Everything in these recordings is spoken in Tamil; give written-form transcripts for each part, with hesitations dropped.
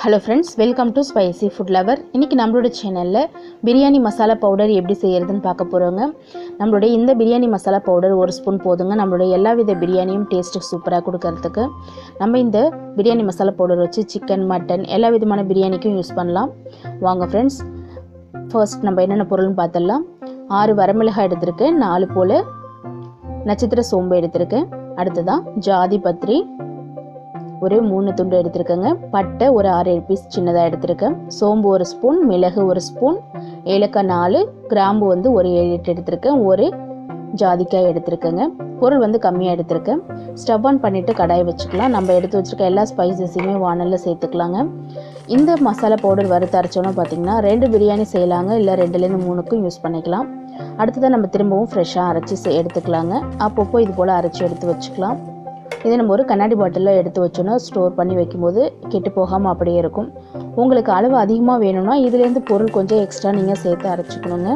Hello friends, welcome to Spicy Food Lover. இன்னைக்கு நம்மளோட சேனல்ல பிரியாணி மசாலா பவுடர் எப்படி செய்யறதுன்னு பார்க்க போறோங்க. நம்மளோட இந்த பிரியாணி மசாலா பவுடர் ஒரு ஸ்பூன் போதுங்க. நம்மளோட எல்லாவித பிரியாணியும் டேஸ்ட் சூப்பரா கொடுக்கிறதுக்கு. நம்ம இந்த பிரியாணி மசாலா பவுடர் வச்சு சிக்கன், மட்டன் எல்லா விதமான பிரியாணிக்கும் யூஸ் பண்ணலாம். வாங்க ஃப்ரெண்ட்ஸ், ஃபர்ஸ்ட் நம்ம என்னென்ன பொருள்னு பார்த்தலாம். 6 வரமிளகாய் எடுத்துருக்கேன், 4 போல நட்சத்திர சோம்பு எடுத்துருக்கேன். அடுத்ததா ஜாதி பத்திரி ஒரு 3 துண்டு எடுத்துருக்கேங்க. பட்டை ஒரு 6-7 பீஸ் சின்னதாக எடுத்துருக்கேன். சோம்பு ஒரு ஸ்பூன், மிளகு ஒரு ஸ்பூன், ஏலக்காய் 4, கிராம்பு வந்து ஒரு 7-8 எடுத்துருக்கேன். ஒரு ஜாதிக்காய் எடுத்துருக்கேங்க. பொருள் கம்மியாக எடுத்துருக்கேன். ஸ்டவ் ஆன் பண்ணிவிட்டு கடாயை வச்சுக்கலாம். நம்ம எடுத்து வச்சுருக்க எல்லா ஸ்பைசஸையுமே வானலில் சேர்த்துக்கலாங்க. இந்த மசாலா பவுடர் வறுத்து அரைச்சோன்னா பார்த்திங்கன்னா 2 பிரியாணி செய்யலாங்க, இல்லை 2லேருந்து 3க்கும் யூஸ் பண்ணிக்கலாம். அடுத்ததான் நம்ம திரும்பவும் ஃப்ரெஷ்ஷாக அரைச்சி எடுத்துக்கலாங்க. அப்பப்போ இது போல் அரைச்சி எடுத்து வச்சுக்கலாம். இதை நம்ம ஒரு கண்ணாடி பாட்டிலில் எடுத்து வச்சோன்னா ஸ்டோர் பண்ணி வைக்கும்போது கெட்டு போகாமல் அப்படியே இருக்கும். உங்களுக்கு அளவு அதிகமாக வேணும்னா இதுலேருந்து பொருள் கொஞ்சம் எக்ஸ்ட்ரா நீங்கள் சேர்த்து அரைச்சிக்கணுங்க.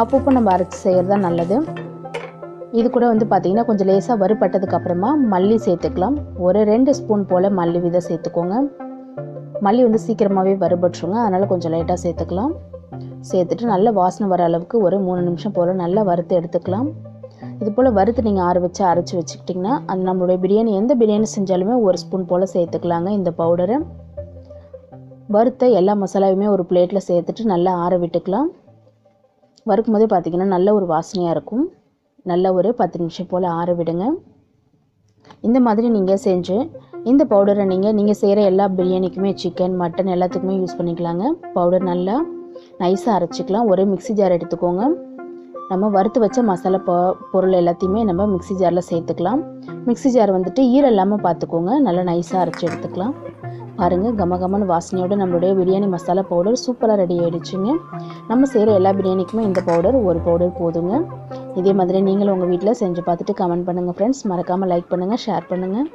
அப்பப்போ நம்ம அரைச்சி செய்கிறது தான் நல்லது. இது கூட பார்த்திங்கன்னா கொஞ்சம் லேசாக வறுபட்டதுக்கு அப்புறமா மல்லி சேர்த்துக்கலாம். ஒரு 2 ஸ்பூன் போல் மல்லி விதை சேர்த்துக்கோங்க. மல்லி சீக்கிரமாகவே வறுபட்டுருங்க, அதனால் கொஞ்சம் லைட்டாக சேர்த்துக்கலாம். சேர்த்துட்டு நல்லா வாசனை வர அளவுக்கு ஒரு 3 நிமிஷம் போல் நல்லா வறுத்து எடுத்துக்கலாம். இது போல் வறுத்து நீங்கள் ஆற வச்சு அரைச்சி வச்சுக்கிட்டிங்கன்னா அது நம்மளுடைய பிரியாணி எந்த பிரியாணி செஞ்சாலுமே 1 ஸ்பூன் போல் சேர்த்துக்கலாங்க. இந்த பவுடரை வறுத்த எல்லா மசாலாவுமே ஒரு பிளேட்டில் சேர்த்துட்டு நல்லா ஆற விட்டுக்கலாம். வறுக்கும் போதே பார்த்திங்கன்னா நல்ல ஒரு வாசனையாக இருக்கும். நல்ல ஒரு 10 நிமிஷம் போல் ஆற விடுங்க. இந்த மாதிரி நீங்கள் செஞ்சு இந்த பவுடரை நீங்கள் செய்கிற எல்லா பிரியாணிக்குமே சிக்கன், மட்டன் எல்லாத்துக்குமே யூஸ் பண்ணிக்கலாங்க. பவுடர் நல்லா நைஸாக அரைச்சிக்கலாம். ஒரு மிக்ஸி ஜார் எடுத்துக்கோங்க. நம்ம வறுத்து வச்ச மசாலா பொருள் எல்லாத்தையுமே நம்ம மிக்ஸி ஜாரில் சேர்த்துக்கலாம். மிக்ஸி ஜார் ஈரம் இல்லாமல் பார்த்துக்கோங்க. நல்லா நைஸாக அரைச்சி எடுத்துக்கலாம். பாருங்கள், கமகமன்னு வாசனையோடு நம்மளுடைய பிரியாணி மசாலா பவுடர் சூப்பராக ரெடி ஆகிடுச்சுங்க. நம்ம செய்கிற எல்லா பிரியாணிக்குமே இந்த பவுடர் ஒரு பவுடர் போதுங்க. இதே மாதிரி நீங்களும் உங்கள் வீட்டில் செஞ்சு பார்த்துட்டு கமெண்ட் பண்ணுங்கள் ஃப்ரெண்ட்ஸ். மறக்காமல் லைக் பண்ணுங்கள், ஷேர் பண்ணுங்கள்.